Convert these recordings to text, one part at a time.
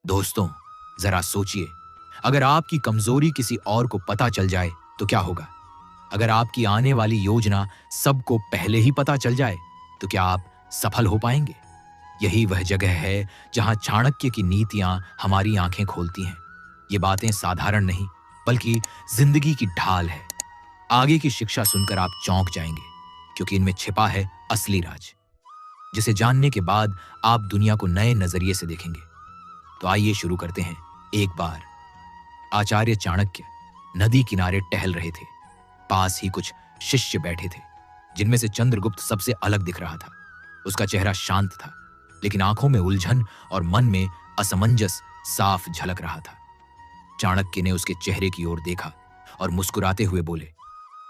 दोस्तों, जरा सोचिए, अगर आपकी कमजोरी किसी और को पता चल जाए तो क्या होगा? अगर आपकी आने वाली योजना सबको पहले ही पता चल जाए तो क्या आप सफल हो पाएंगे? यही वह जगह है जहां चाणक्य की नीतियां हमारी आंखें खोलती हैं। ये बातें साधारण नहीं, बल्कि जिंदगी की ढाल है। आगे की शिक्षा सुनकर आप चौंक जाएंगे, क्योंकि इनमें छिपा है असली राज, जिसे जानने के बाद आप दुनिया को नए नजरिए से देखेंगे। तो आइए शुरू करते हैं। एक बार आचार्य चाणक्य नदी किनारे टहल रहे थे। पास ही कुछ शिष्य बैठे थे, जिनमें से चंद्रगुप्त सबसे अलग दिख रहा था। उसका चेहरा शांत था, लेकिन आंखों में उलझन और मन में असमंजस साफ झलक रहा था। चाणक्य ने उसके चेहरे की ओर देखा और मुस्कुराते हुए बोले,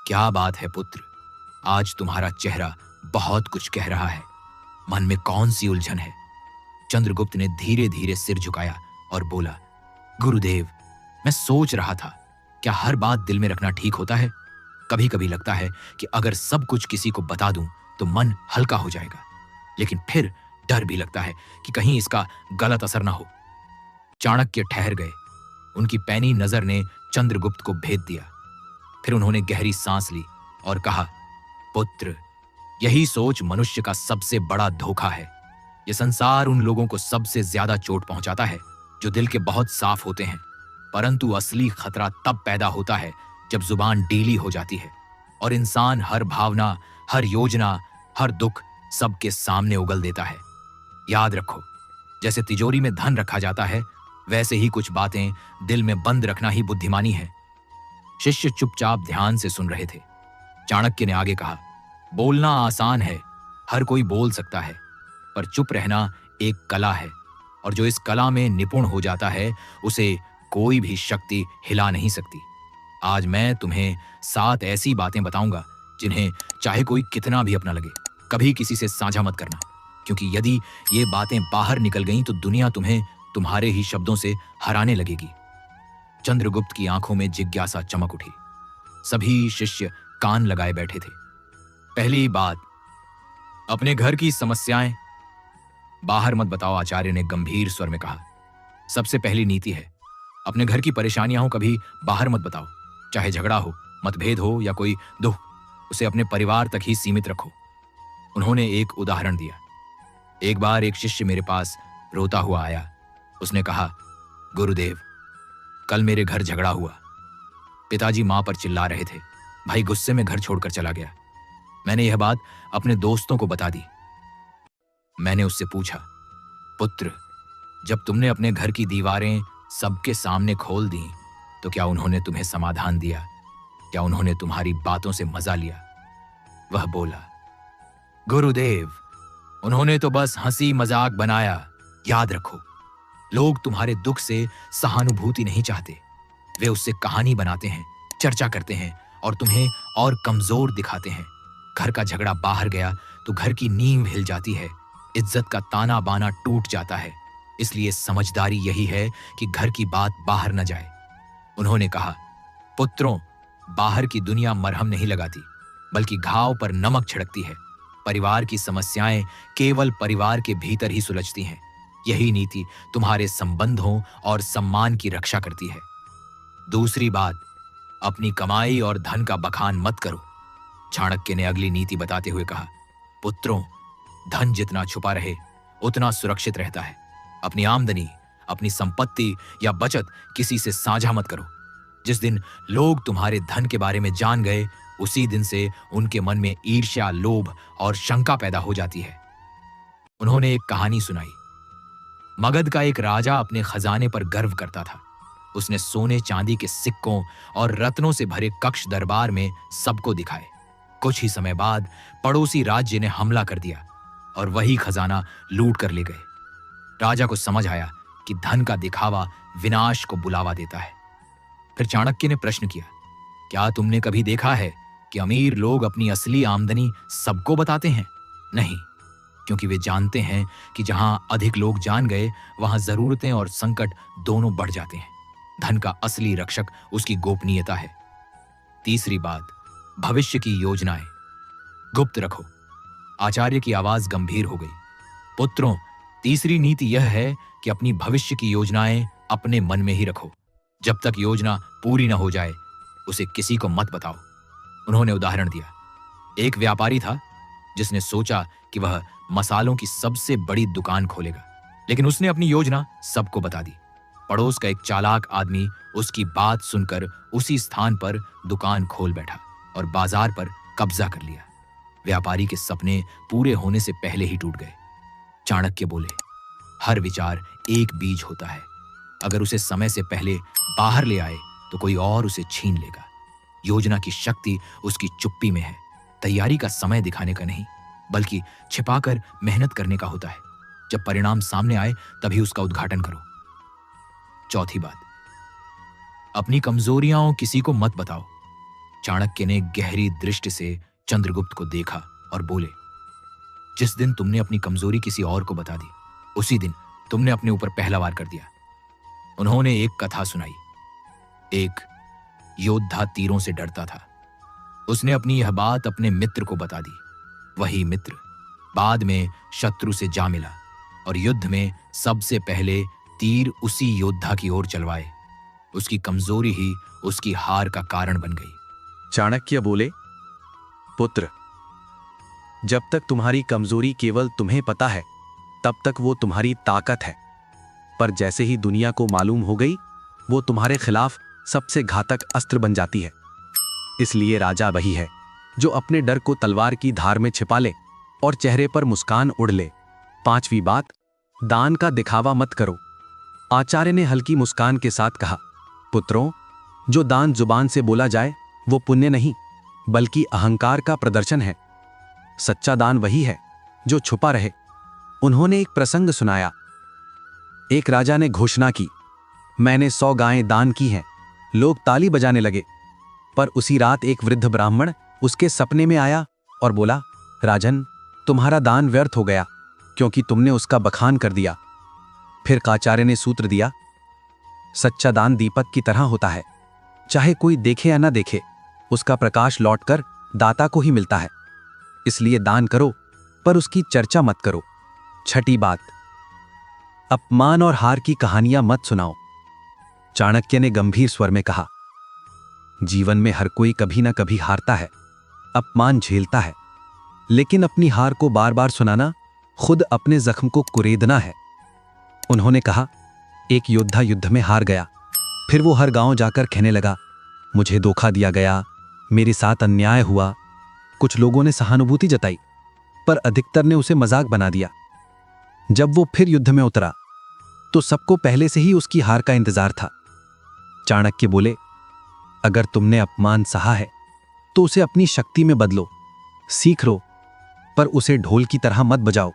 क्या बात है पुत्र, आज तुम्हारा चेहरा बहुत कुछ कह रहा है। मन में कौन सी उलझन है? चंद्रगुप्त ने धीरे धीरे सिर झुकाया और बोला, गुरुदेव, मैं सोच रहा था, क्या हर बात दिल में रखना ठीक होता है? कभी कभी लगता है कि अगर सब कुछ किसी को बता दूं तो मन हल्का हो जाएगा, लेकिन फिर डर भी लगता है कि कहीं इसका गलत असर ना हो। चाणक्य ठहर गए। उनकी पैनी नजर ने चंद्रगुप्त को भेद दिया। फिर उन्होंने गहरी सांस ली और कहा, पुत्र, यही सोच मनुष्य का सबसे बड़ा धोखा है। यह संसार उन लोगों को सबसे ज्यादा चोट पहुंचाता है जो दिल के बहुत साफ होते हैं, परंतु असली खतरा तब पैदा होता है जब जुबान ढीली हो जाती है और इंसान हर भावना, हर योजना, हर दुख सबके सामने उगल देता है। याद रखो, जैसे तिजोरी में धन रखा जाता है, वैसे ही कुछ बातें दिल में बंद रखना ही बुद्धिमानी है। शिष्य चुपचाप ध्यान से सुन रहे थे। चाणक्य ने आगे कहा, बोलना आसान है, हर कोई बोल सकता है, पर चुप रहना एक कला है, और जो इस कला में निपुण हो जाता है उसे कोई भी शक्ति हिला नहीं सकती। आज मैं तुम्हें 7 ऐसी बातें बताऊंगा जिन्हें चाहे कोई कितना भी अपना लगे, कभी किसी से साझा मत करना, क्योंकि यदि ये बातें बाहर निकल गईं तो दुनिया तुम्हें तुम्हारे ही शब्दों से हराने लगेगी। चंद्रगुप्त की आंखों में जिज्ञासा चमक उठी। सभी शिष्य कान लगाए बैठे थे। पहली बात, अपने घर की समस्याएं बाहर मत बताओ, आचार्य ने गंभीर स्वर में कहा। सबसे पहली नीति है, अपने घर की परेशानियां हो कभी बाहर मत बताओ। चाहे झगड़ा हो, मतभेद हो या कोई दुख, उसे अपने परिवार तक ही सीमित रखो। उन्होंने एक उदाहरण दिया। एक बार एक शिष्य मेरे पास रोता हुआ आया। उसने कहा, गुरुदेव, कल मेरे घर झगड़ा हुआ। पिताजी मां पर चिल्ला रहे थे। भाई गुस्से में घर छोड़कर चला गया। मैंने यह बात अपने दोस्तों को बता दी। मैंने उससे पूछा, पुत्र, जब तुमने अपने घर की दीवारें सबके सामने खोल दी तो क्या उन्होंने तुम्हें समाधान दिया? क्या उन्होंने तुम्हारी बातों से मजा लिया? वह बोला, गुरुदेव, उन्होंने तो बस हंसी मजाक बनाया। याद रखो, लोग तुम्हारे दुख से सहानुभूति नहीं चाहते, वे उससे कहानी बनाते हैं, चर्चा करते हैं और तुम्हें और कमजोर दिखाते हैं। घर का झगड़ा बाहर गया तो घर की नींव हिल जाती है, इज्जत का ताना बाना टूट जाता है। इसलिए समझदारी यही है कि घर की बात बाहर न जाए। उन्होंने कहा, पुत्रों, बाहर की दुनिया मरहम नहीं लगाती, बल्कि घाव पर नमक छिड़कती है। परिवार की समस्याएं केवल परिवार के भीतर ही सुलझती हैं। यही नीति तुम्हारे संबंधों और सम्मान की रक्षा करती है। दूसरी बात, अपनी कमाई और धन का बखान मत करो। चाणक्य ने अगली नीति बताते हुए कहा, पुत्रों, धन जितना छुपा रहे उतना सुरक्षित रहता है। अपनी आमदनी, अपनी संपत्ति या बचत किसी से साझा मत करो। जिस दिन लोग तुम्हारे धन के बारे में जान गए, उसी दिन से उनके मन में ईर्ष्या, लोभ और शंका पैदा हो जाती है। उन्होंने एक कहानी सुनाई। मगध का एक राजा अपने खजाने पर गर्व करता था। उसने सोने चांदी के सिक्कों और रत्नों से भरे कक्ष दरबार में सबको दिखाए। कुछ ही समय बाद पड़ोसी राज्य ने हमला कर दिया और वही खजाना लूट कर ले गए। राजा को समझ आया कि धन का दिखावा विनाश को बुलावा देता है। फिर चाणक्य ने प्रश्न किया, क्या तुमने कभी देखा है कि अमीर लोग अपनी असली आमदनी सबको बताते हैं? नहीं, क्योंकि वे जानते हैं कि जहां अधिक लोग जान गए, वहां जरूरतें और संकट दोनों बढ़ जाते हैं। धन का असली रक्षक उसकी गोपनीयता है। तीसरी बात, भविष्य की योजनाएं गुप्त रखो। आचार्य की आवाज गंभीर हो गई। पुत्रों, तीसरी नीति यह है कि अपनी भविष्य की योजनाएं अपने मन में ही रखो। जब तक योजना पूरी न हो जाए उसे किसी को मत बताओ। उन्होंने उदाहरण दिया, एक व्यापारी था जिसने सोचा कि वह मसालों की सबसे बड़ी दुकान खोलेगा, लेकिन उसने अपनी योजना सबको बता दी। पड़ोस का एक चालाक आदमी उसकी बात सुनकर उसी स्थान पर दुकान खोल बैठा और बाजार पर कब्जा कर लिया। व्यापारी के सपने पूरे होने से पहले ही टूट गए। चाणक्य बोले, हर विचार एक बीज होता है, अगर उसे समय से पहले बाहर ले आए तो कोई और उसे छीन लेगा। योजना की शक्ति उसकी चुप्पी में है, तैयारी का समय दिखाने का नहीं, बल्कि छिपाकर मेहनत करने का होता है। जब परिणाम सामने आए तभी उसका उद्घाटन करो। चौथी बात, अपनी कमजोरियां किसी को मत बताओ। चाणक्य ने गहरी दृष्टि से चंद्रगुप्त को देखा और बोले, जिस दिन तुमने अपनी कमजोरी किसी और को बता दी, उसी दिन तुमने अपने ऊपर पहला वार कर दिया। उन्होंने एक कथा सुनाई। एक योद्धा तीरों से डरता था। उसने अपनी यह बात अपने मित्र को बता दी। वही मित्र बाद में शत्रु से जा मिला और युद्ध में सबसे पहले तीर उसी योद्धा की ओर चलवाए। उसकी कमजोरी ही उसकी हार का कारण बन गई। चाणक्य बोले, पुत्र, जब तक तुम्हारी कमजोरी केवल तुम्हें पता है तब तक वो तुम्हारी ताकत है, पर जैसे ही दुनिया को मालूम हो गई वो तुम्हारे खिलाफ सबसे घातक अस्त्र बन जाती है। इसलिए राजा वही है जो अपने डर को तलवार की धार में छिपा ले और चेहरे पर मुस्कान उड़ ले। पांचवी बात, दान का दिखावा मत करो। आचार्य ने हल्की मुस्कान के साथ कहा, पुत्रों, जो दान जुबान से बोला जाए वो पुण्य नहीं बल्कि अहंकार का प्रदर्शन है। सच्चा दान वही है जो छुपा रहे। उन्होंने एक प्रसंग सुनाया। एक राजा ने घोषणा की, मैंने 100 गायें दान की हैं। लोग ताली बजाने लगे, पर उसी रात एक वृद्ध ब्राह्मण उसके सपने में आया और बोला, राजन, तुम्हारा दान व्यर्थ हो गया क्योंकि तुमने उसका बखान कर दिया। फिर काचार्य ने सूत्र दिया, सच्चा दान दीपक की तरह होता है, चाहे कोई देखे या ना देखे, उसका प्रकाश लौटकर दाता को ही मिलता है। इसलिए दान करो पर उसकी चर्चा मत करो। छठी बात, अपमान और हार की कहानियां मत सुनाओ। चाणक्य ने गंभीर स्वर में कहा, जीवन में हर कोई कभी ना कभी हारता है, अपमान झेलता है, लेकिन अपनी हार को बार बार सुनाना खुद अपने जख्म को कुरेदना है। उन्होंने कहा, एक योद्धा युद्ध में हार गया, फिर वो हर गांव जाकर कहने लगा, मुझे धोखा दिया गया, मेरे साथ अन्याय हुआ। कुछ लोगों ने सहानुभूति जताई, पर अधिकतर ने उसे मजाक बना दिया। जब वो फिर युद्ध में उतरा तो सबको पहले से ही उसकी हार का इंतजार था। चाणक्य बोले, अगर तुमने अपमान सहा है तो उसे अपनी शक्ति में बदलो, सीख लो, पर उसे ढोल की तरह मत बजाओ।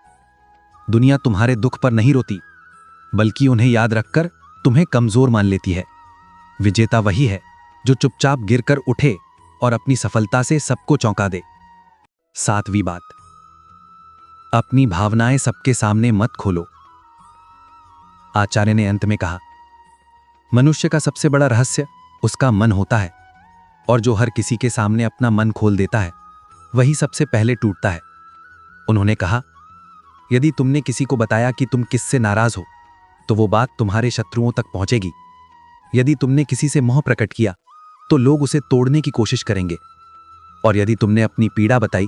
दुनिया तुम्हारे दुख पर नहीं रोती, बल्कि उन्हें याद रखकर तुम्हें कमजोर मान लेती है। विजेता वही है जो चुपचाप गिरकर उठे और अपनी सफलता से सबको चौंका दे। सातवीं बात, अपनी भावनाएं सबके सामने मत खोलो। आचार्य ने अंत में कहा, मनुष्य का सबसे बड़ा रहस्य उसका मन होता है, और जो हर किसी के सामने अपना मन खोल देता है वही सबसे पहले टूटता है। उन्होंने कहा, यदि तुमने किसी को बताया कि तुम किससे नाराज हो तो वो बात तुम्हारे शत्रुओं तक पहुंचेगी। यदि तुमने किसी से मोह प्रकट किया तो लोग उसे तोड़ने की कोशिश करेंगे, और यदि तुमने अपनी पीड़ा बताई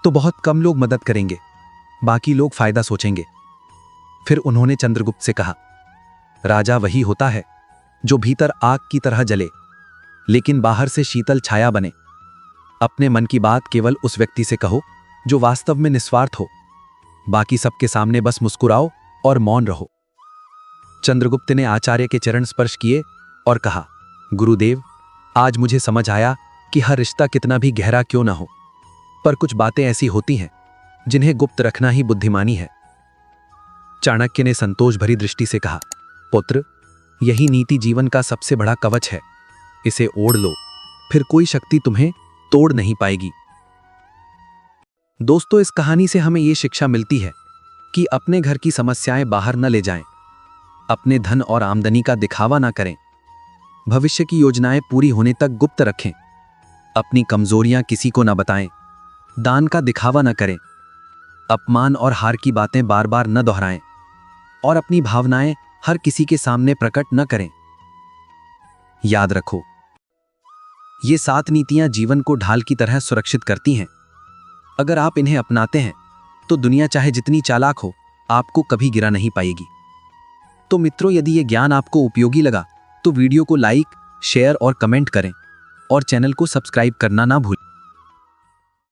तो बहुत कम लोग मदद करेंगे, बाकी लोग फायदा सोचेंगे। फिर उन्होंने चंद्रगुप्त से कहा, राजा वही होता है जो भीतर आग की तरह जले लेकिन बाहर से शीतल छाया बने। अपने मन की बात केवल उस व्यक्ति से कहो जो वास्तव में निस्वार्थ हो, बाकी सबके सामने बस मुस्कुराओ और मौन रहो। चंद्रगुप्त ने आचार्य के चरण स्पर्श किए और कहा, गुरुदेव, आज मुझे समझ आया कि हर रिश्ता कितना भी गहरा क्यों ना हो, पर कुछ बातें ऐसी होती हैं जिन्हें गुप्त रखना ही बुद्धिमानी है। चाणक्य ने संतोष भरी दृष्टि से कहा, पुत्र, यही नीति जीवन का सबसे बड़ा कवच है। इसे ओढ़ लो, फिर कोई शक्ति तुम्हें तोड़ नहीं पाएगी। दोस्तों, इस कहानी से हमें यह शिक्षा मिलती है कि अपने घर की समस्याएं बाहर न ले जाएं, अपने धन और आमदनी का दिखावा ना करें, भविष्य की योजनाएं पूरी होने तक गुप्त रखें, अपनी कमजोरियां किसी को ना बताएं, दान का दिखावा न करें, अपमान और हार की बातें बार बार न दोहराएं, और अपनी भावनाएं हर किसी के सामने प्रकट न करें। याद रखो, ये 7 नीतियां जीवन को ढाल की तरह सुरक्षित करती हैं। अगर आप इन्हें अपनाते हैं तो दुनिया चाहे जितनी चालाक हो, आपको कभी गिरा नहीं पाएगी। तो मित्रों, यदि ये ज्ञान आपको उपयोगी लगा तो वीडियो को लाइक, शेयर और कमेंट करें और चैनल को सब्सक्राइब करना ना भूलें।